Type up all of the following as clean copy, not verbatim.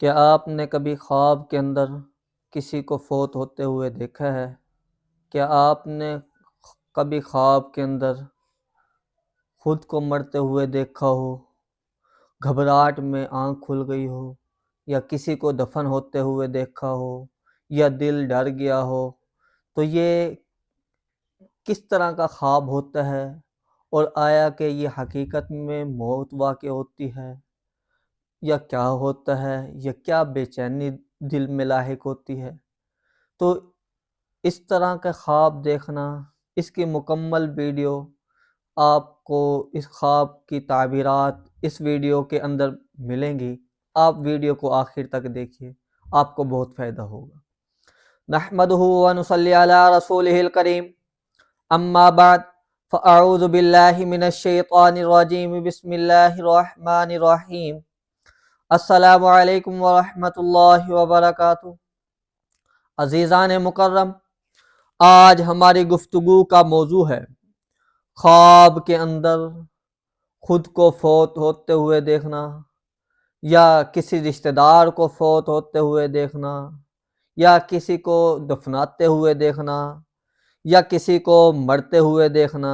کیا آپ نے کبھی خواب کے اندر کسی کو فوت ہوتے ہوئے دیکھا ہے؟ کیا آپ نے کبھی خواب کے اندر خود کو مرتے ہوئے دیکھا ہو، گھبراہٹ میں آنکھ کھل گئی ہو، یا کسی کو دفن ہوتے ہوئے دیکھا ہو، یا دل ڈر گیا ہو؟ تو یہ کس طرح کا خواب ہوتا ہے، اور آیا کہ یہ حقیقت میں موت واقع ہوتی ہے، یا کیا ہوتا ہے، یا کیا بے چینی دل میں لاحق ہوتی ہے؟ تو اس طرح کا خواب دیکھنا، اس کی مکمل ویڈیو آپ کو اس خواب کی تعبیرات اس ویڈیو کے اندر ملیں گی۔ آپ ویڈیو کو آخر تک دیکھیے، آپ کو بہت فائدہ ہوگا۔ نحمدہ ونصلی علی رسولہ الکریم، اما بعد فاعوذ باللہ من الشیطان الرجیم، بسم اللہ الرحمن الرحیم۔ السلام علیکم ورحمۃ اللہ وبرکاتہ۔ عزیزان مکرم، آج ہماری گفتگو کا موضوع ہے خواب کے اندر خود کو فوت ہوتے ہوئے دیکھنا، یا کسی رشتہ دار کو فوت ہوتے ہوئے دیکھنا، یا کسی کو دفناتے ہوئے دیکھنا، یا کسی کو مرتے ہوئے دیکھنا،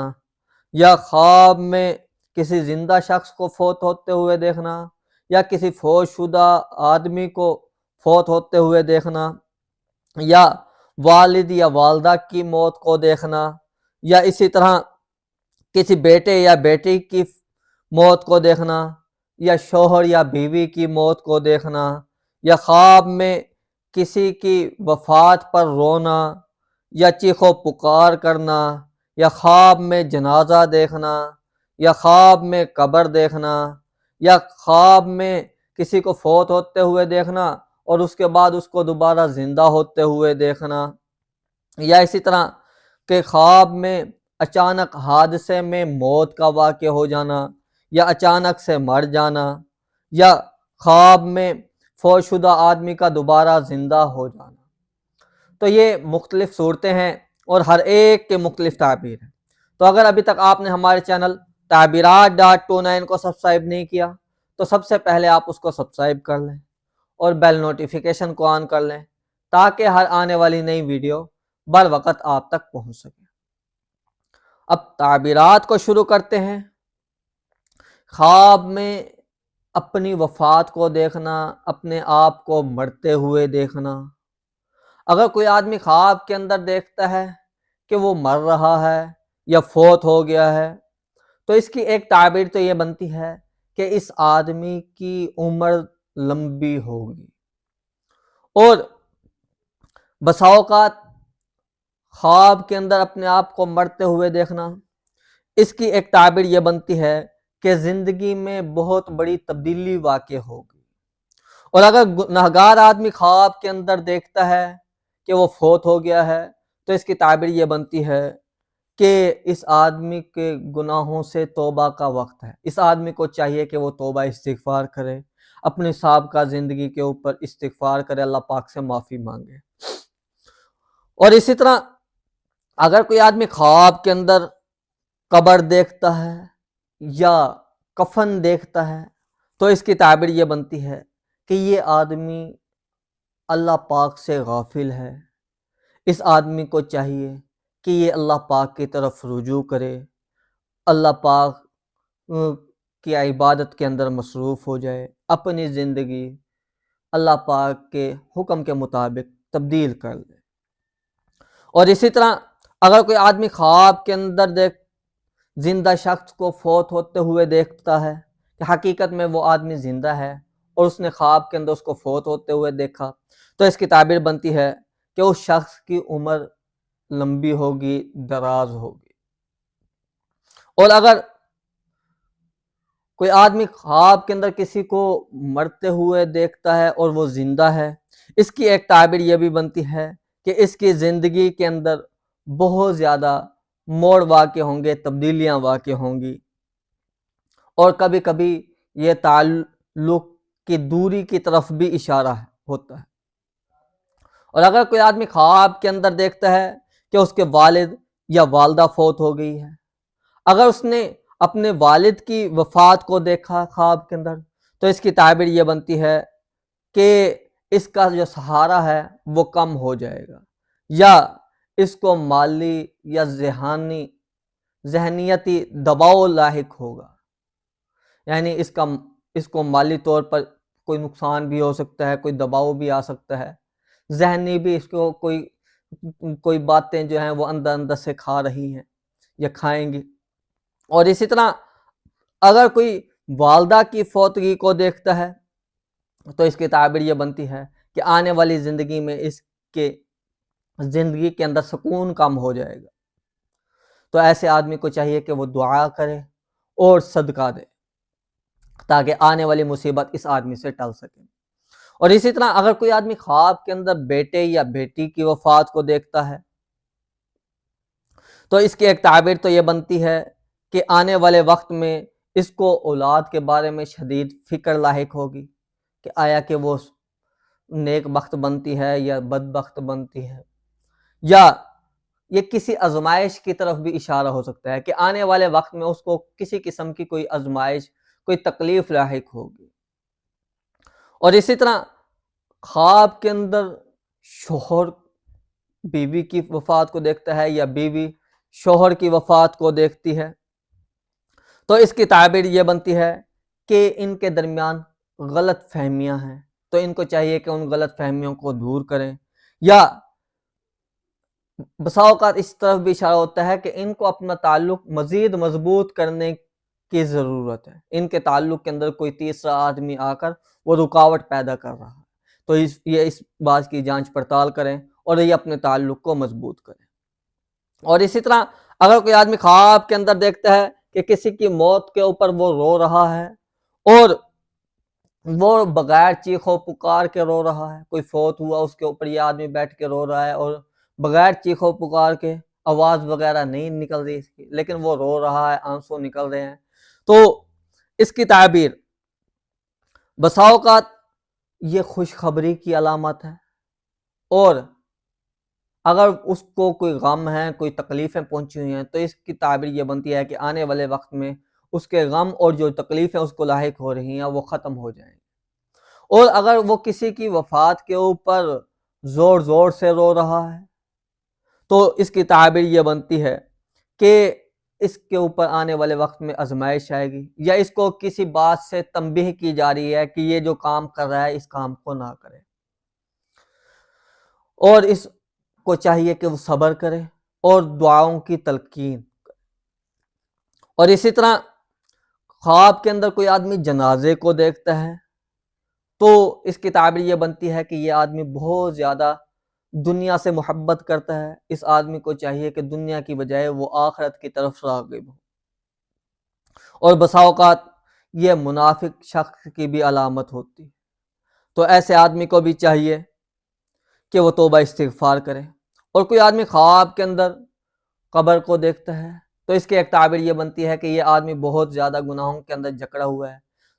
یا خواب میں کسی زندہ شخص کو فوت ہوتے ہوئے دیکھنا، یا کسی فوت شدہ آدمی کو فوت ہوتے ہوئے دیکھنا، یا والد یا والدہ کی موت کو دیکھنا، یا اسی طرح کسی بیٹے یا بیٹی کی موت کو دیکھنا، یا شوہر یا بیوی کی موت کو دیکھنا، یا خواب میں کسی کی وفات پر رونا، یا چیخ و پکار کرنا، یا خواب میں جنازہ دیکھنا، یا خواب میں قبر دیکھنا، یا خواب میں کسی کو فوت ہوتے ہوئے دیکھنا اور اس کے بعد اس کو دوبارہ زندہ ہوتے ہوئے دیکھنا، یا اسی طرح کہ خواب میں اچانک حادثے میں موت کا واقع ہو جانا، یا اچانک سے مر جانا، یا خواب میں فوت شدہ آدمی کا دوبارہ زندہ ہو جانا۔ تو یہ مختلف صورتیں ہیں اور ہر ایک کے مختلف تعبیر ہیں۔ تو اگر ابھی تک آپ نے ہمارے چینل تعبیرات.29 کو سبسکرائب نہیں کیا تو سب سے پہلے آپ اس کو سبسکرائب کر لیں اور بیل نوٹیفیکیشن کو آن کر لیں، تاکہ ہر آنے والی نئی ویڈیو بر وقت آپ تک پہنچ سکے۔ اب تعبیرات کو شروع کرتے ہیں۔ خواب میں اپنی وفات کو دیکھنا، اپنے آپ کو مرتے ہوئے دیکھنا۔ اگر کوئی آدمی خواب کے اندر دیکھتا ہے کہ وہ مر رہا ہے یا فوت ہو گیا ہے، تو اس کی ایک تعبیر تو یہ بنتی ہے کہ اس آدمی کی عمر لمبی ہوگی۔ اور بسا اوقات خواب کے اندر اپنے آپ کو مرتے ہوئے دیکھنا، اس کی ایک تعبیر یہ بنتی ہے کہ زندگی میں بہت بڑی تبدیلی واقع ہوگی۔ اور اگر گنہگار آدمی خواب کے اندر دیکھتا ہے کہ وہ فوت ہو گیا ہے، تو اس کی تعبیر یہ بنتی ہے کہ اس آدمی کے گناہوں سے توبہ کا وقت ہے۔ اس آدمی کو چاہیے کہ وہ توبہ استغفار کرے، اپنی سابقہ زندگی کے اوپر استغفار کرے، اللہ پاک سے معافی مانگے۔ اور اسی طرح اگر کوئی آدمی خواب کے اندر قبر دیکھتا ہے یا کفن دیکھتا ہے، تو اس کی تعبیر یہ بنتی ہے کہ یہ آدمی اللہ پاک سے غافل ہے۔ اس آدمی کو چاہیے کہ یہ اللہ پاک کی طرف رجوع کرے، اللہ پاک کی عبادت کے اندر مصروف ہو جائے، اپنی زندگی اللہ پاک کے حکم کے مطابق تبدیل کر دے۔ اور اسی طرح اگر کوئی آدمی خواب کے اندر زندہ شخص کو فوت ہوتے ہوئے دیکھتا ہے کہ حقیقت میں وہ آدمی زندہ ہے اور اس نے خواب کے اندر اس کو فوت ہوتے ہوئے دیکھا، تو اس کی تعبیر بنتی ہے کہ اس شخص کی عمر لمبی ہوگی، دراز ہوگی۔ اور اگر کوئی آدمی خواب کے اندر کسی کو مرتے ہوئے دیکھتا ہے اور وہ زندہ ہے، اس کی ایک تعبیر یہ بھی بنتی ہے کہ اس کی زندگی کے اندر بہت زیادہ موڑ واقع ہوں گے، تبدیلیاں واقع ہوں گی، اور کبھی کبھی یہ تعلق کی دوری کی طرف بھی اشارہ ہوتا ہے۔ اور اگر کوئی آدمی خواب کے اندر دیکھتا ہے کہ اس کے والد یا والدہ فوت ہو گئی ہے، اگر اس نے اپنے والد کی وفات کو دیکھا خواب کے اندر، تو اس کی تعبیر یہ بنتی ہے کہ اس کا جو سہارا ہے وہ کم ہو جائے گا، یا اس کو مالی یا ذہنیتی دباؤ لاحق ہوگا، یعنی اس کو مالی طور پر کوئی نقصان بھی ہو سکتا ہے، کوئی دباؤ بھی آ سکتا ہے، ذہنی بھی اس کو کوئی باتیں جو ہیں وہ اندر اندر سے کھا رہی ہیں یا کھائیں گی۔ اور اسی طرح اگر کوئی والدہ کی فوتگی کو دیکھتا ہے تو اس کی تعبیر یہ بنتی ہے کہ آنے والی زندگی میں اس کے زندگی کے اندر سکون کم ہو جائے گا، تو ایسے آدمی کو چاہیے کہ وہ دعا کرے اور صدقہ دے تاکہ آنے والی مصیبت اس آدمی سے ٹل سکے۔ اور اسی طرح اگر کوئی آدمی خواب کے اندر بیٹے یا بیٹی کی وفات کو دیکھتا ہے تو اس کی ایک تعبیر تو یہ بنتی ہے کہ آنے والے وقت میں اس کو اولاد کے بارے میں شدید فکر لاحق ہوگی کہ آیا کہ وہ نیک بخت بنتی ہے یا بدبخت بنتی ہے، یا یہ کسی آزمائش کی طرف بھی اشارہ ہو سکتا ہے کہ آنے والے وقت میں اس کو کسی قسم کی کوئی آزمائش، کوئی تکلیف لاحق ہوگی۔ اور اسی طرح خواب کے اندر شوہر بیوی کی وفات کو دیکھتا ہے یا بیوی شوہر کی وفات کو دیکھتی ہے تو اس کی تعبیر یہ بنتی ہے کہ ان کے درمیان غلط فہمیاں ہیں، تو ان کو چاہیے کہ ان غلط فہمیوں کو دور کریں، یا بسا اوقات اس طرف بھی اشارہ ہوتا ہے کہ ان کو اپنا تعلق مزید مضبوط کرنے کی ضرورت ہے، ان کے تعلق کے اندر کوئی تیسرا آدمی آ کر وہ رکاوٹ پیدا کر رہا ہے، تو یہ اس بات کی جانچ پڑتال کریں اور یہ اپنے تعلق کو مضبوط کریں۔ اور اسی طرح اگر کوئی آدمی خواب کے اندر دیکھتا ہے کہ کسی کی موت کے اوپر وہ رو رہا ہے اور وہ بغیر چیخو پکار کے رو رہا ہے، کوئی فوت ہوا اس کے اوپر یہ آدمی بیٹھ کے رو رہا ہے اور بغیر چیخو پکار کے، آواز وغیرہ نہیں نکل رہی اس کی، لیکن وہ رو رہا ہے، آنسو نکل رہے ہیں، تو اس کی تعبیر بسا اوقات یہ خوشخبری کی علامت ہے، اور اگر اس کو کوئی غم ہے، کوئی تکلیفیں پہنچی ہوئی ہیں تو اس کی تعبیر یہ بنتی ہے کہ آنے والے وقت میں اس کے غم اور جو تکلیفیں اس کو لاحق ہو رہی ہیں وہ ختم ہو جائیں گی۔ اور اگر وہ کسی کی وفات کے اوپر زور زور سے رو رہا ہے تو اس کی تعبیر یہ بنتی ہے کہ اس کے اوپر آنے والے وقت میں آزمائش آئے گی، یا اس کو کسی بات سے تنبیہ کی جا رہی ہے کہ یہ جو کام کر رہا ہے اس کام کو نہ کرے، اور اس کو چاہیے کہ وہ صبر کرے اور دعاؤں کی تلقین کرے۔ اور اسی طرح خواب کے اندر کوئی آدمی جنازے کو دیکھتا ہے تو اس کی تعبیر یہ بنتی ہے کہ یہ آدمی بہت زیادہ دنیا سے محبت کرتا ہے، اس آدمی کو چاہیے کہ دنیا کی بجائے وہ آخرت کی طرف راغب ہو، اور بسا اوقات یہ منافق شخص کی بھی علامت ہوتی ہے، تو ایسے آدمی کو بھی چاہیے کہ وہ توبہ استغفار کرے۔ اور کوئی آدمی خواب کے اندر قبر کو دیکھتا ہے تو اس کی ایک تعبیر یہ بنتی ہے کہ یہ آدمی بہت زیادہ گناہوں کے اندر جکڑا ہوا ہے،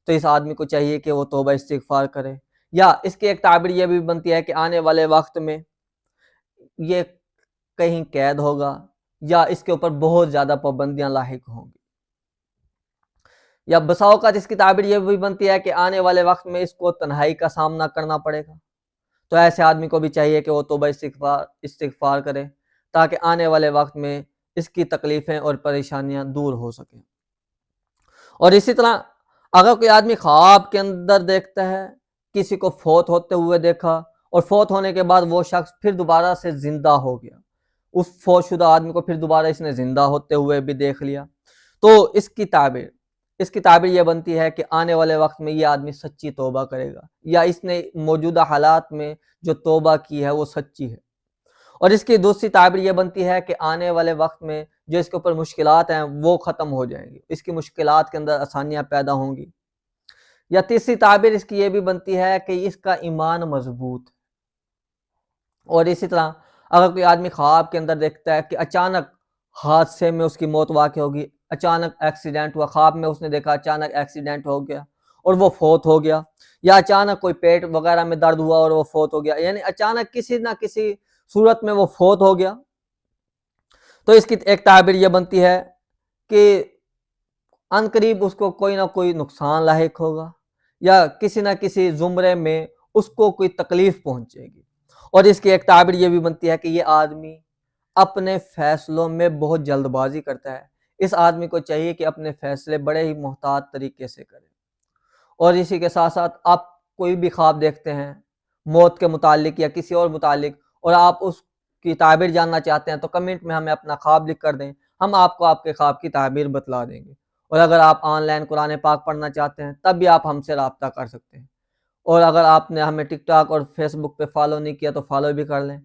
تو اس آدمی کو چاہیے کہ وہ توبہ استغفار کرے، یا اس کی ایک تعبیر یہ بھی بنتی ہے کہ آنے والے وقت میں یہ کہیں قید ہوگا یا اس کے اوپر بہت زیادہ پابندیاں لاحق ہوں گی، یا بسا اوقات اس کی تعبیر یہ بھی بنتی ہے کہ آنے والے وقت میں اس کو تنہائی کا سامنا کرنا پڑے گا، تو ایسے آدمی کو بھی چاہیے کہ وہ توبہ استغفار کرے تاکہ آنے والے وقت میں اس کی تکلیفیں اور پریشانیاں دور ہو سکیں۔ اور اسی طرح اگر کوئی آدمی خواب کے اندر دیکھتا ہے کسی کو فوت ہوتے ہوئے دیکھا اور فوت ہونے کے بعد وہ شخص پھر دوبارہ سے زندہ ہو گیا، اس فوت شدہ آدمی کو پھر دوبارہ اس نے زندہ ہوتے ہوئے بھی دیکھ لیا، تو اس کی تعبیر یہ بنتی ہے کہ آنے والے وقت میں یہ آدمی سچی توبہ کرے گا، یا اس نے موجودہ حالات میں جو توبہ کی ہے وہ سچی ہے۔ اور اس کی دوسری تعبیر یہ بنتی ہے کہ آنے والے وقت میں جو اس کے اوپر مشکلات ہیں وہ ختم ہو جائیں گی، اس کی مشکلات کے اندر آسانیاں پیدا ہوں گی، یا تیسری تعبیر اس کی یہ بھی بنتی ہے کہ اس کا ایمان مضبوط ہے۔ اور اسی طرح اگر کوئی آدمی خواب کے اندر دیکھتا ہے کہ اچانک حادثے میں اس کی موت واقع ہوگی، اچانک ایکسیڈنٹ ہوا، خواب میں اس نے دیکھا اچانک ایکسیڈنٹ ہو گیا اور وہ فوت ہو گیا، یا اچانک کوئی پیٹ وغیرہ میں درد ہوا اور وہ فوت ہو گیا، یعنی اچانک کسی نہ کسی صورت میں وہ فوت ہو گیا، تو اس کی ایک تعبیر یہ بنتی ہے کہ عنقریب اس کو کوئی نہ کوئی نقصان لاحق ہوگا، یا کسی نہ کسی زمرے میں اس کو کوئی تکلیف پہنچے گی۔ اور اس کی ایک تعبیر یہ بھی بنتی ہے کہ یہ آدمی اپنے فیصلوں میں بہت جلد بازی کرتا ہے، اس آدمی کو چاہیے کہ اپنے فیصلے بڑے ہی محتاط طریقے سے کرے۔ اور اسی کے ساتھ ساتھ آپ کوئی بھی خواب دیکھتے ہیں موت کے متعلق یا کسی اور متعلق، اور آپ اس کی تعبیر جاننا چاہتے ہیں تو کمنٹ میں ہمیں اپنا خواب لکھ کر دیں، ہم آپ کو آپ کے خواب کی تعبیر بتلا دیں گے۔ اور اگر آپ آن لائن قرآن پاک پڑھنا چاہتے ہیں تب بھی آپ ہم سے رابطہ کر سکتے ہیں۔ اور اگر آپ نے ہمیں ٹک ٹاک اور فیس بک پہ فالو نہیں کیا تو فالو بھی کر لیں۔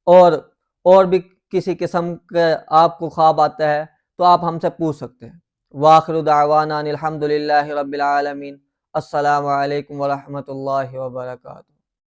اور بھی کسی قسم کا آپ کو خواب آتا ہے تو آپ ہم سے پوچھ سکتے ہیں۔ وآخر دعوانا الحمد للہ رب العالمین۔ السلام علیکم ورحمۃ اللہ وبرکاتہ۔